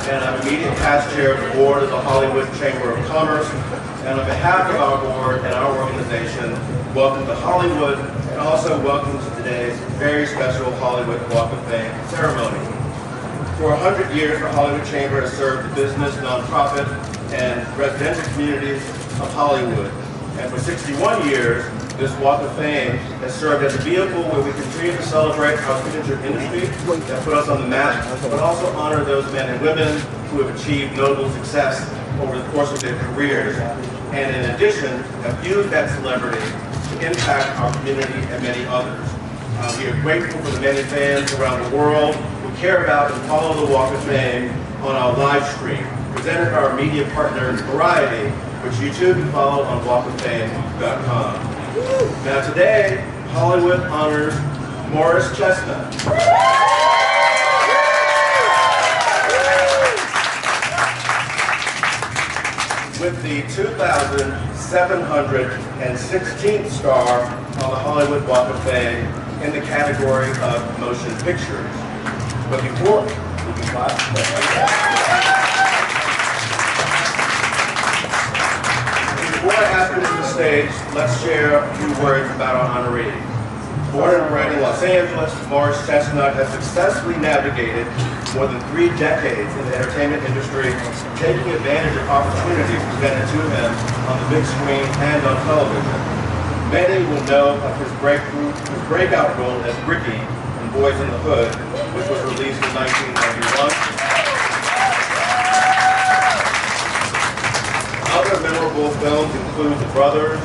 and I'm immediate past chair of the board of the Hollywood Chamber of Commerce. And on behalf of our board and our organization, welcome to Hollywood, and also welcome to today's very special Hollywood Walk of Fame ceremony. For 100 years, the Hollywood Chamber has served the business, nonprofit, and residential communities of Hollywood. And for 61 years, this Walk of Fame has served as a vehicle where we continue to celebrate our signature industry that put us on the map, but also honor those men and women who have achieved notable success over the course of their careers. And in addition, have used that celebrity to impact our community and many others. We are grateful for the many fans around the world who care about and follow the Walk of Fame on our live stream, presented by our media partner, Variety, which you too can follow on walkoffame.com. Now today, Hollywood honors Morris Chestnut. With the 2,716th star on the Hollywood Walk of Fame in the category of motion pictures. But before I ask him to the stage, let's share a few words about our honoree. Born and bred in Los Angeles, Morris Chestnut has successfully navigated more than 3 decades in the entertainment industry, taking advantage of opportunities presented to him on the big screen and on television. Many will know of his breakout role as Ricky in Boys in the Hood, which was released in 1991. Other memorable films include The Brothers,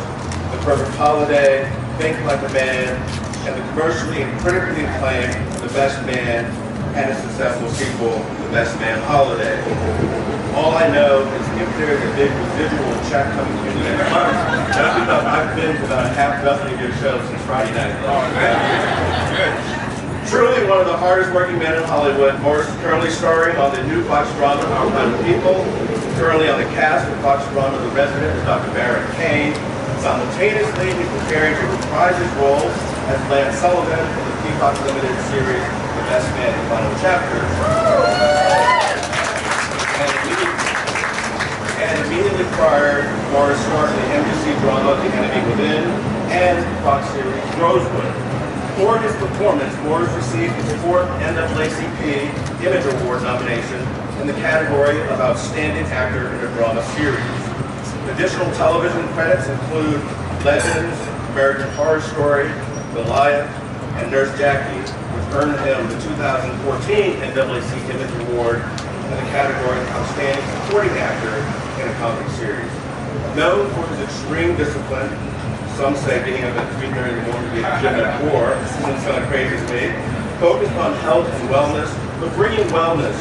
The Perfect Holiday, Think Like a Man, and the commercially and critically acclaimed The Best Man, and a successful sequel, The Best Man Holiday. All I know is if there is a big residual check coming through the next month, that's because I've been to about a half dozen of your shows since Friday night. Truly one of the hardest working men in Hollywood, Morris is currently starring on the new Fox drama, Our Kind of People, currently on the cast of Fox drama, The Resident, as Dr. Baron Kane. Simultaneously, he's preparing to reprise his role as Lance Sullivan in the Peacock Limited series, The Best Man in Final Chapter. And immediately prior, Morris starred in the NBC drama The Enemy Within and Fox series Rosewood. For his performance, Morris received his 4th NAACP Image Award nomination in the category of Outstanding Actor in a Drama Series. Additional television credits include Legends, American Horror Story, Goliath, and Nurse Jackie, which earned him the 2014 NAACP Image Award in the category of Outstanding Supporting Actor in a Comedy Series. Known for his extreme discipline, some say getting up at 3:30 in the morning to be at the gym at 4, seems kind of crazy to me, focused on health and wellness, but bringing wellness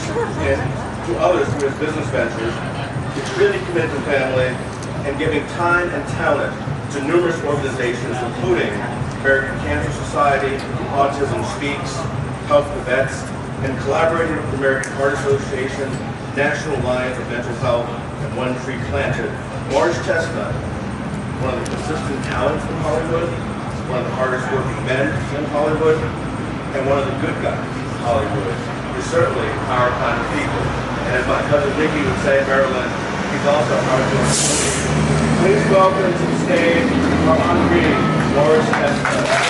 to others through his business ventures. He's really committed to family and giving time and talent to numerous organizations, including American Cancer Society, Autism Speaks, Health for Vets, and collaborating with the American Heart Association, National Alliance of Mental Health, and One Tree Planted. Morris Chestnut, one of the consistent talents in Hollywood, one of the hardest working men in Hollywood, and one of the good guys in Hollywood. Is certainly our kind of people. And as my cousin Nikki would say, Maryland, he's also our good. Please welcome to the stage our honoree, Morris Chestnut.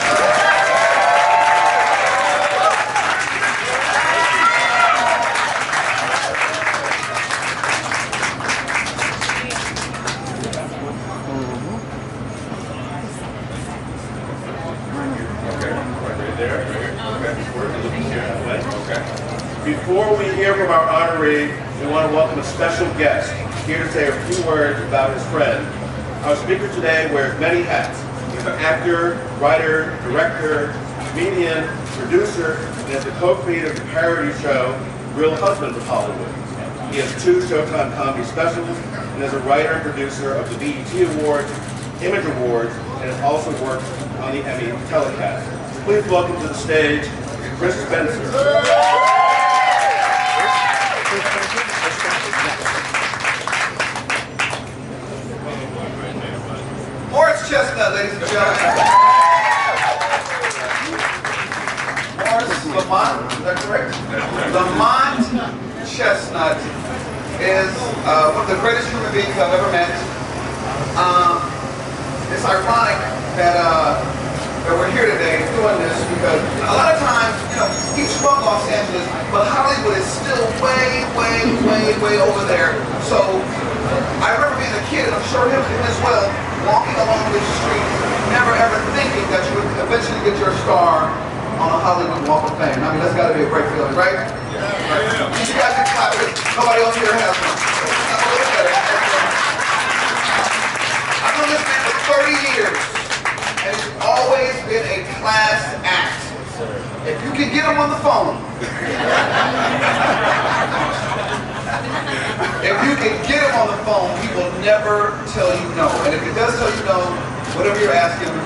Before we hear from our honoree, we want to welcome a special guest here to say a few words about his friend. Our speaker today wears many hats. He's an actor, writer, director, comedian, producer, and is the co-creator of the parody show Real Husbands of Hollywood. He has 2 Showtime comedy specials and is a writer and producer of the BET Awards, Image Awards, and has also worked on the Emmy telecast. Please welcome to the stage Chris Spencer. Morris Chestnut, ladies and gentlemen. Morris Lamont, is that correct? Lamont Chestnut is one of the greatest human beings I've ever met. It's ironic that we're here today doing this because a lot of times, he's from Los Angeles, but Hollywood is still way over there. So I remember being a kid, and I'm sure him as well, walking along this street, never ever thinking that you would eventually get your star on a Hollywood Walk of Fame. I mean, that's got to be a great feeling, right? Yeah. You guys can clap it. Nobody else here has one. I've known this man for 30 years, and he's always been a class act. If you can get him on the phone, if you can get him on the phone, he will never tell you no. And if he does tell you no, whatever you're asking him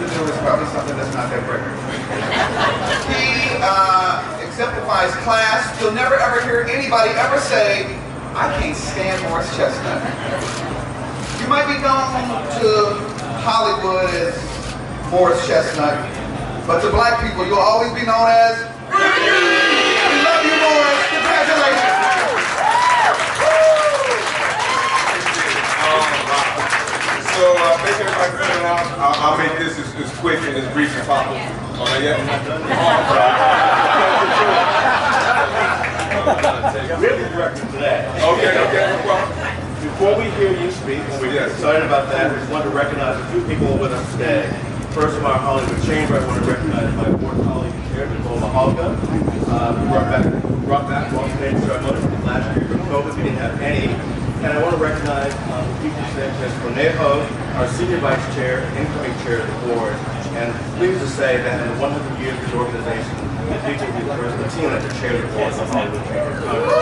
to do is probably something that's not that great. He exemplifies class. You'll never ever hear anybody ever say, I can't stand Morris Chestnut. You might be known to Hollywood as Morris Chestnut, but to black people, you'll always be known as We love you, Morris. Congratulations. So thank everybody for coming out. I'll make this as quick and as brief as possible. Oh, not yet? We have a director today. Okay, no problem. Before we hear you speak, and we're excited about that, we just want to recognize a few people with us today. First of our Hollywood Chamber, I want to recognize my board colleague and chair, Nicole Mahalka, who brought back Walk of Fame ceremony last year from COVID. We didn't have any. And I want to recognize Peter Sanchez Cornejo, our senior vice chair, incoming chair of the board. And pleased to say that in the 100 years of the organization, Peter will be the first Latina to chair the board of the Hollywood Chamber of Commerce.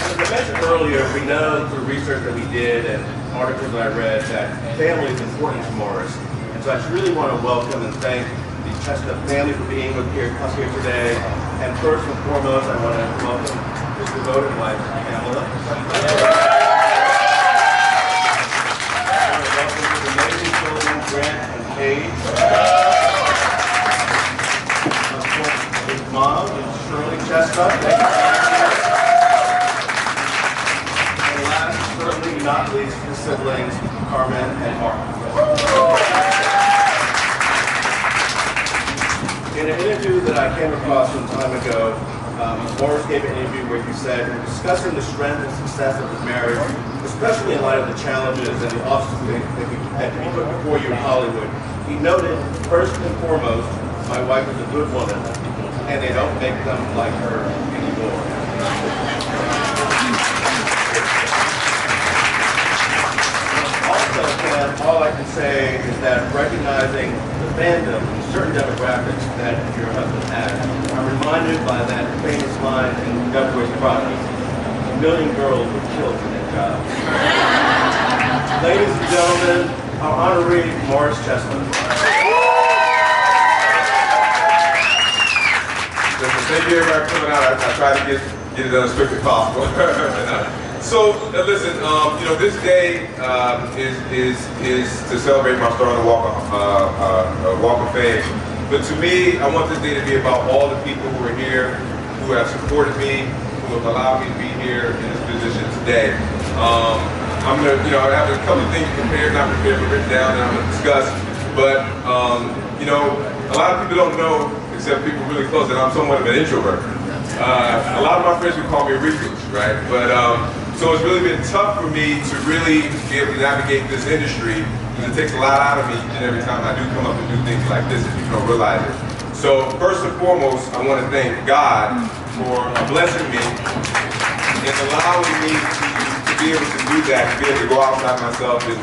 As I mentioned earlier, we know through research that we did and articles that I read that family is important to Morris. And so I just really want to welcome and thank the Chestnut family for being us here today. And first and foremost, I want to welcome his devoted wife, Pamela. I want to welcome his amazing children, Grant and Paige. Of course, his mom, Shirley Chestnut. Thank you. And last, certainly not least, his siblings, Carmen and Mark. In an interview that I came across some time ago, Morris gave an interview where he said, in discussing the strength and success of his marriage, especially in light of the challenges and the obstacles that can be put before you in Hollywood, he noted, first and foremost, my wife is a good woman, and they don't make them like her anymore. Also, Ken, all I can say is that recognizing the fandom and certain demographics that your husband has, I'm reminded by that famous line in Godway's product, "A million girls were killed for that job." Ladies and gentlemen, our honoree, Morris Chestnut. Thank you everybody for coming out. I try to get it done as quick as possible. So listen, this day is to celebrate my star on the Walk of Fame. But to me, I want this day to be about all the people who are here, who have supported me, who have allowed me to be here in this position today. I'm gonna, I have a couple of things prepared, not prepared, but written down that I'm gonna discuss. But a lot of people don't know, except people really close, that I'm somewhat of an introvert. A lot of my friends would call me a recluse, right? But so it's really been tough for me to really be able to navigate this industry, because it takes a lot out of me each and every time I do come up and do things like this, if you don't realize it. So first and foremost, I want to thank God for blessing me and allowing me to be able to do that, to be able to go outside myself and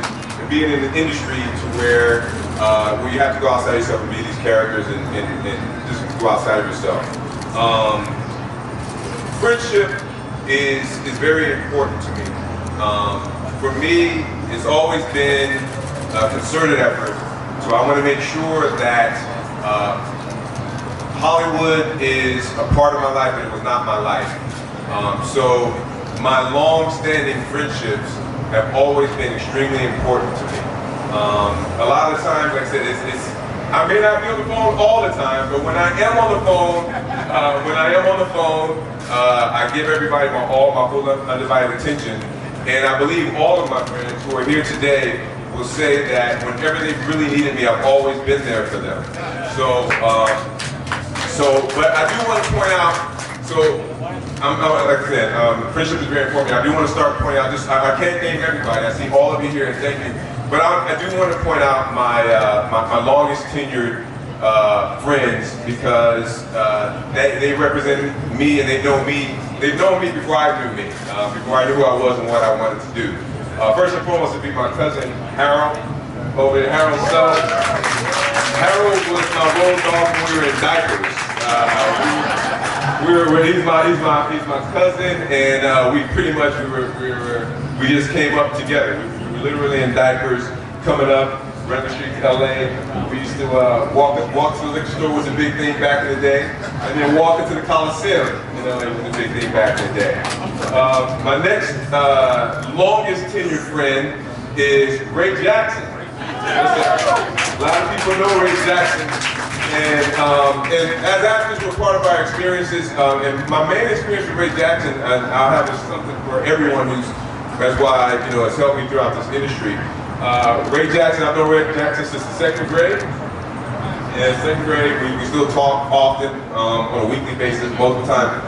being in the industry to where you have to go outside yourself and be these characters and just go outside of yourself. Friendship is very important to me. For me, it's always been a concerted effort. So I want to make sure that Hollywood is a part of my life, but it was not my life. So my long-standing friendships have always been extremely important to me. A lot of the times, like I said, I may not be on the phone all the time, but when I am on the phone, When I am on the phone, I give everybody all my full undivided attention. And I believe all of my friends who are here today will say that whenever they've really needed me, I've always been there for them. But I do want to point out, like I said, friendship is very important. I do want to start pointing out, I can't thank everybody. I see all of you here and thank you. But I do want to point out my longest tenured friends, because they represent me and they know me. They've known me before I knew me, before I knew who I was and what I wanted to do. First and foremost would be my cousin Harold, over there, Harold's son. Harold was my road dog when we were in diapers. He's my cousin, and we just came up together. We were literally in diapers, coming up, running the streets of LA. We used to walk to the liquor store was a big thing back in the day, and then walk into the Coliseum, it was a big thing back in the day. My next longest tenured friend is Ray Jackson. A lot of people know Ray Jackson, and as actors, we're part of our experiences. And my main experience with Ray Jackson, and I'll have something for everyone that's why it's helped me throughout this industry. Ray Jackson, I've known Ray Jackson since the second grade. In second grade, we still talk often on a weekly basis, most of the time.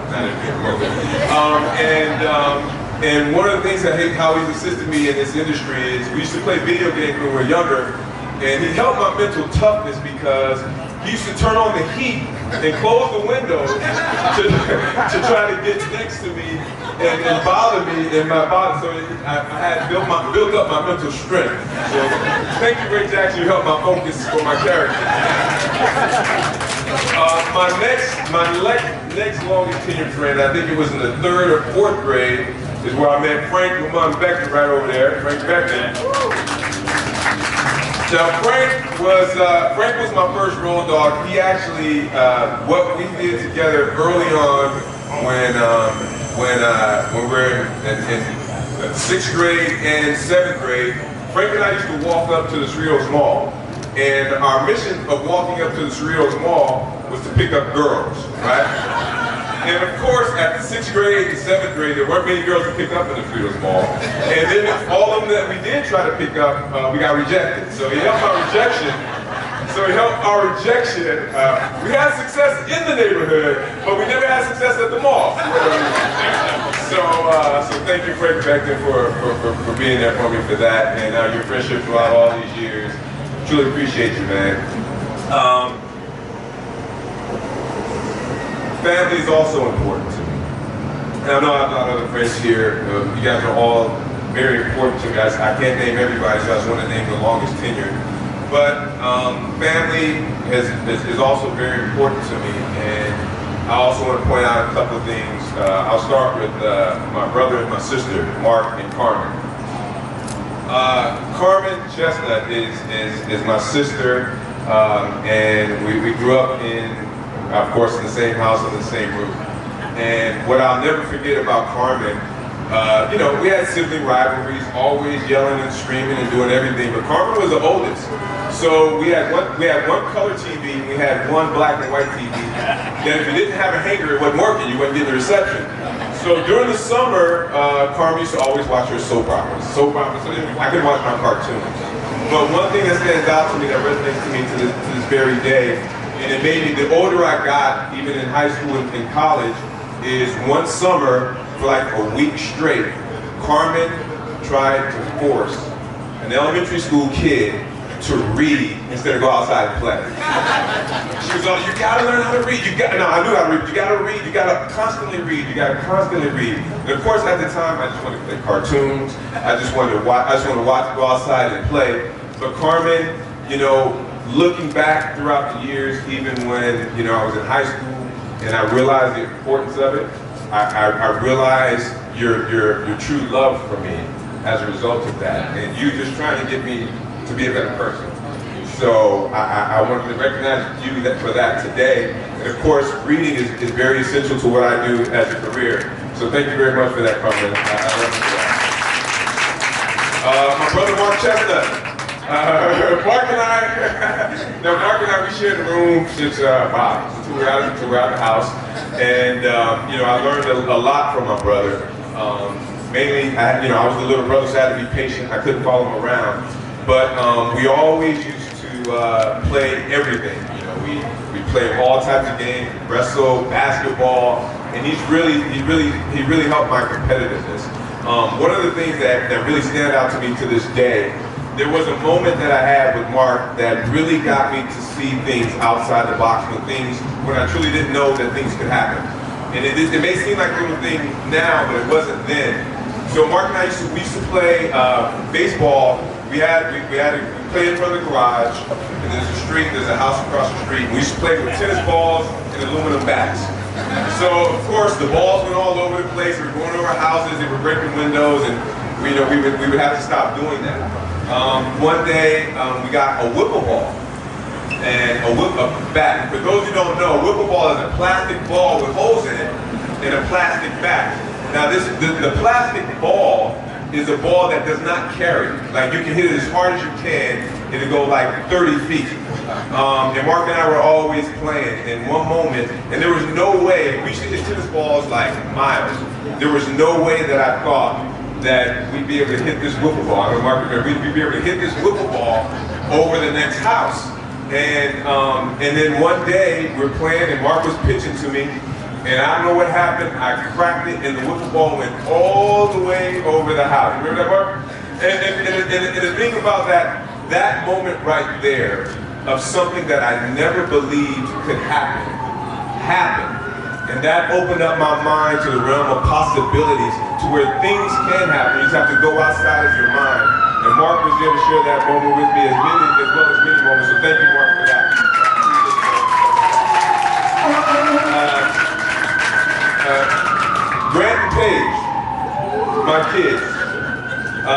And one of the things how he's assisted me in this industry is we used to play video games when we were younger, and he helped my mental toughness because he used to turn on the heat and close the windows to try to get next to me and bother me in my body. So I had built up my mental strength. So thank you, Ray Jackson. You helped my focus for my character. My next longest tenured friend, I think it was in the 3rd or 4th grade, is where I met Frank Lamont Beckman right over there. Frank Beckman. Now Frank was my first road dog. He actually, what we did together early on when we were in 6th grade and 7th grade, Frank and I used to walk up to the Cerritos Mall. And our mission of walking up to the Cerritos Mall was to pick up girls, right? And of course, at the 6th grade and 7th grade, there weren't many girls to pick up in the Cerritos Mall. And then all of them that we did try to pick up, we got rejected. So he helped our rejection. We had success in the neighborhood, but we never had success at the mall. So thank you, Frank Beckman, for being there for me for that, and your friendship throughout all these years. Truly appreciate you, man. Family is also important to me. And I know I've got other friends here. You guys are all very important to me. I can't name everybody, so I just want to name the longest tenured. But family is also very important to me, and I also want to point out a couple of things. I'll start with my brother and my sister, Mark and Carmen. Carmen Chestnut is my sister, and we grew up of course, in the same house, in the same roof. And what I'll never forget about Carmen, we had sibling rivalries, always yelling and screaming and doing everything, but Carmen was the oldest. So we had one color TV, and we had one black and white TV. Then if you didn't have a hanger, it wasn't working, you wouldn't get the reception. So during the summer, Carmen used to always watch her soap operas. So I could watch my cartoons. But one thing that stands out to me, that resonates to me to this very day, and it made me, the older I got, even in high school and in college, is one summer, for like a week straight, Carmen tried to force an elementary school kid to read instead of go outside and play. She was like, you gotta learn how to read. I knew how to read. You gotta read, you gotta constantly read, you gotta constantly read. And of course, at the time, I just wanted to play cartoons. I just wanted to watch, go outside and play. But Carmen, looking back throughout the years, even when I was in high school, and I realized the importance of it, I realized your true love for me as a result of that, and you just trying to get me to be a better person. So I wanted to recognize you for that today. And of course, reading is very essential to what I do as a career. So thank you very much for that, Carmen. I love you for that. My brother Mark Chestnut. Mark and I, we shared the room since we were out of the house. And you know, I learned a lot from my brother. Mainly, I was the little brother, so I had to be patient. I couldn't follow him around. But we always used to play everything. You know, we played all types of games, wrestle, basketball, and he really helped my competitiveness. One of the things that really stand out to me to this day, there was a moment that I had with Mark that really got me to see things outside the box, when I truly didn't know that things could happen. And it may seem like a little thing now, but it wasn't then. So Mark and I used to play baseball. We played in front of the garage, and there's a house across the street. We used to play with tennis balls and aluminum bats. So of course the balls went all over the place. We were going over houses, they were breaking windows, and we would have to stop doing that. One day we got a wiffle ball and a bat. For those who don't know, a wiffle ball is a plastic ball with holes in it and a plastic bat. Now the plastic ball is a ball that does not carry. Like, you can hit it as hard as you can, it'll go like 30 feet. And Mark and I were always playing in one moment, and there was no way, we used to hit tennis balls like miles. There was no way that I thought that we'd be able to hit this wiffle ball. I know Mark, we'd be able to hit this wiffle ball over the next house. And then one day we're playing, and Mark was pitching to me, and I don't know what happened. I cracked it, and the wiffle ball went all the way over the house. Remember that, Mark? And the thing about that moment right there of something that I never believed could happen, happened. And that opened up my mind to the realm of possibilities, to where things can happen. You just have to go outside of your mind. And Mark was there to share that moment with me, as well as many moments. So thank you, Mark, for that. Grant and Paige, my kids. I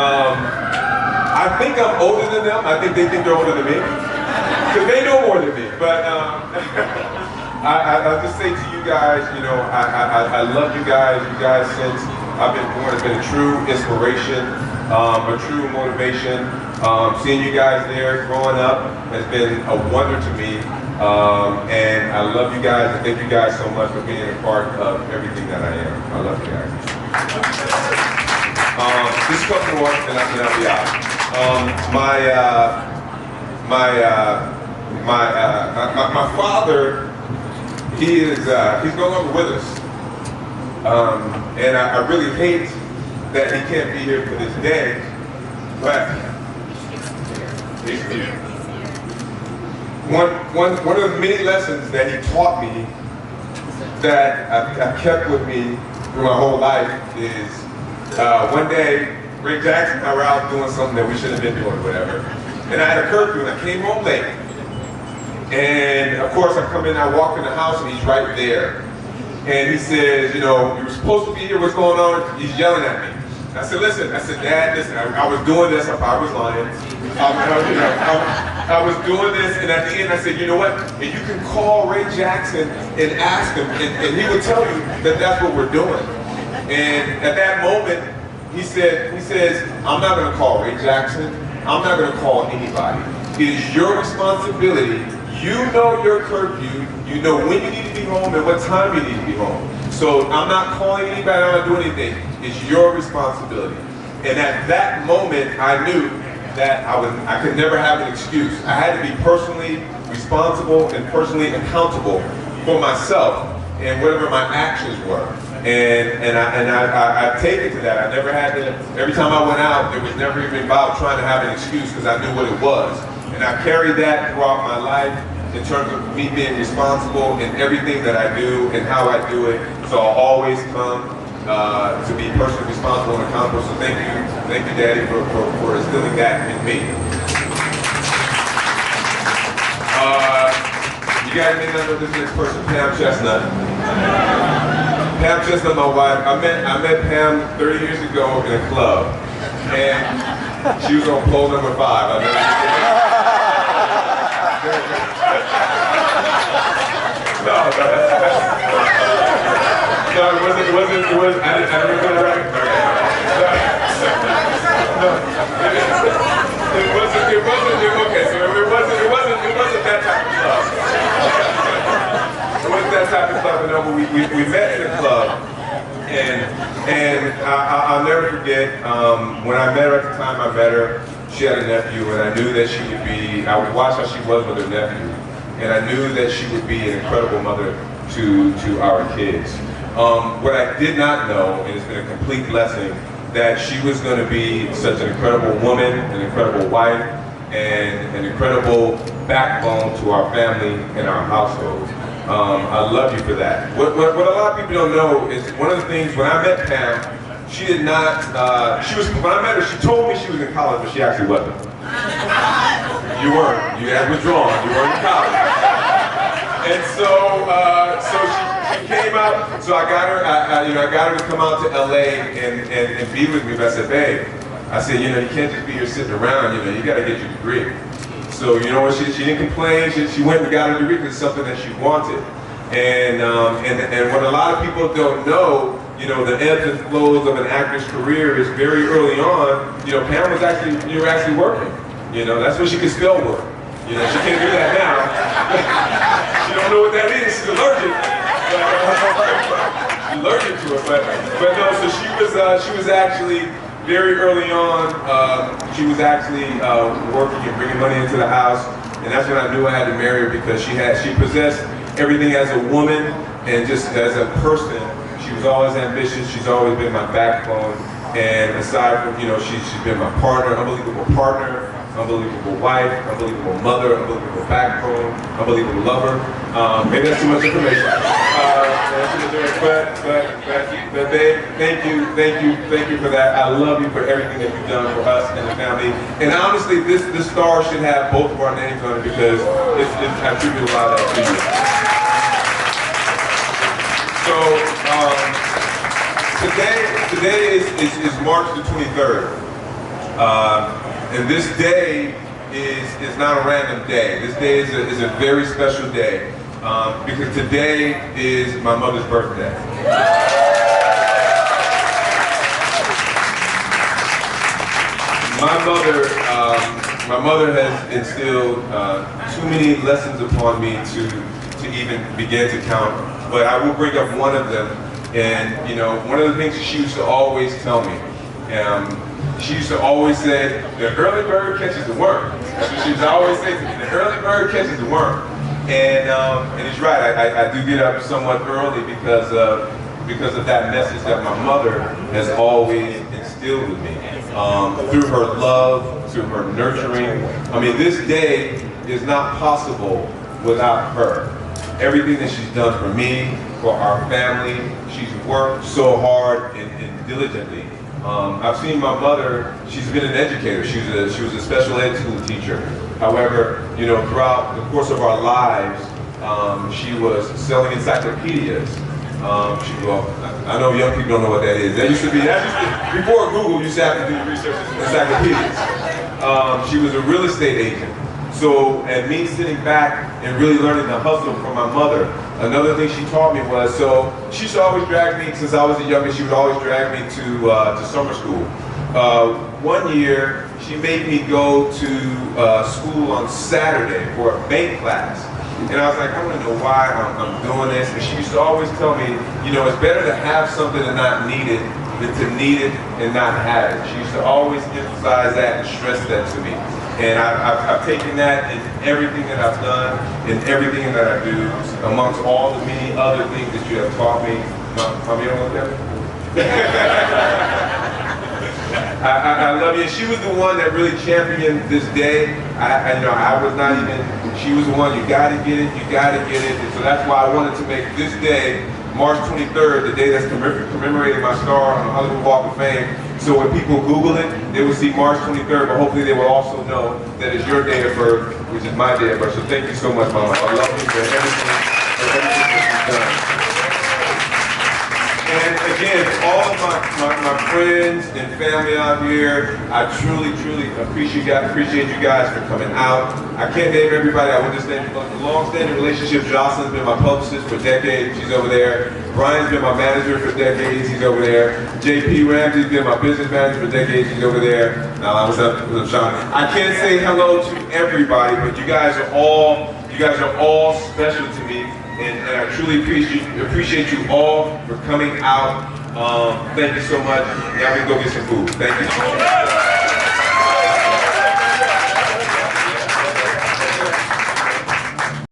think I'm older than them. I think they think they're older than me, because they know more than me. But I'll just say to you guys, you know, I love you guys. You guys, since I've been born, have been a true inspiration, a true motivation. Seeing you guys there growing up has been a wonder to me. And I love you guys, and thank you guys so much for being a part of everything that I am. I love you guys. This couple more, and I'll be out. My father, he's no longer with us, and I really hate that he can't be here for this day, but he's here. One of the many lessons that he taught me that I've kept with me through my whole life is one day, Ray Jackson and I were out doing something that we shouldn't have been doing or whatever, and I had a curfew and I came home late. And of course I come in, I walk in the house, and he's right there. And he says, you know, you were supposed to be here, what's going on? He's yelling at me. I said, Dad, listen, I was doing this, I probably was lying. I was doing this, and at the end I said, you know what? And you can call Ray Jackson and ask him, and he would tell you that that's what we're doing. And at that moment, he says, I'm not gonna call Ray Jackson, I'm not gonna call anybody. It is your responsibility. You know your curfew, you know when you need to be home and what time you need to be home. So I'm not calling anybody, I'm not doing anything. It's your responsibility. And at that moment, I knew that I could never have an excuse. I had to be personally responsible and personally accountable for myself and whatever my actions were. And I've taken to that. I never had to, every time I went out, it was never even about trying to have an excuse, because I knew what it was. And I've carried that throughout my life in terms of me being responsible in everything that I do and how I do it. So I'll always come to be personally responsible and accountable. So thank you, Daddy, for instilling that in me. You guys may not know this next person, Pam Chestnut. Pam Chestnut, my wife. I met Pam 30 years ago in a club, and she was on pole number 5. I'll never forget. No, it wasn't, I didn't get it right. It wasn't that type of stuff. It wasn't that type of stuff. up and over. We met in a club, and I'll never forget when I met her at the time. I met her. She had a nephew, and I knew that she would be. I would watch how she was with her nephew, and I knew that she would be an incredible mother to our kids. What I did not know, and it's been a complete blessing, that she was going to be such an incredible woman, an incredible wife, and an incredible backbone to our family and our household. I love you for that. What a lot of people don't know is one of the things, when I met Pam, she did not, when I met her, she told me she was in college, but she actually wasn't. You weren't. You had withdrawn. You weren't in college. And so she came out, so I got her, I got her to come out to LA and be with me, but I said, babe, I said, you can't just be here sitting around, you gotta get your degree. So, you know what, she didn't complain, she went and got her degree because it's something that she wanted. And what a lot of people don't know, the ebbs and flows of an actor's career is very early on, Pam was you were actually working. That's when she could spell work. She can't do that now. She don't know what that is, she's allergic. She's allergic to it, but no, so she was actually, very early on, she was actually working and bringing money into the house, and that's when I knew I had to marry her because she possessed everything as a woman and just as a person. She was always ambitious. She's always been my backbone, and aside from she's been my partner, unbelievable partner, unbelievable wife, unbelievable mother, unbelievable backbone, unbelievable lover. Maybe that's too much information. But babe, thank you for that. I love you for everything that you've done for us and the family. And honestly, this star should have both of our names on it because I attribute a lot of that to you. So today is March the 23rd. And this day is not a random day. This day is a very special day because today is my mother's birthday. My mother has instilled too many lessons upon me to even begin to count. But I will bring up one of them. And one of the things that she used to always tell me. She used to always say, the early bird catches the worm. That's what she used to always say to me, the early bird catches the worm. And it's right, I do get up somewhat early because of that message that my mother has always instilled with me. Through her love, through her nurturing. I mean, this day is not possible without her. Everything that she's done for me, for our family, she's worked so hard and diligently. I've seen my mother, she's been an educator. She was a special ed school teacher. However, throughout the course of our lives, she was selling encyclopedias. I know young people don't know what that is. Before Google, you used to have to do research in encyclopedias. She was a real estate agent. So, and me sitting back and really learning the hustle from my mother, another thing she taught me was, so she used to always drag me, since I was a youngin', she would always drag me to summer school. One year, she made me go to school on Saturday for a bank class. And I was like, I don't know why I'm doing this. And she used to always tell me, it's better to have something and not need it than to need it and not have it. She used to always emphasize that and stress that to me. And I've taken that in everything that I've done, in everything that I do, amongst all the many other things that you have taught me. Mommy, you don't want that? I love you. She was the one that really championed this day. I was not even, she was the one, you gotta get it, you gotta get it. And so that's why I wanted to make this day, March 23rd, the day that's commemorating my star on the Hollywood Walk of Fame. So when people Google it, they will see March 23rd, but hopefully they will also know that it's your day of birth, which is my day of birth. So thank you so much, Mama. I love you for everything that you've done. And again, all of my friends and family out here, I truly appreciate you guys for coming out. I can't name everybody. I would just name a long-standing relationship. Jocelyn's been my publicist for decades. She's over there. Brian's been my manager for decades. He's over there. JP Ramsey's been my business manager for decades. He's over there. What's up, Sean? I can't say hello to everybody, but you guys are all special to me. and I truly appreciate you all for coming out. Thank you so much. Now we can go get some food. Thank you.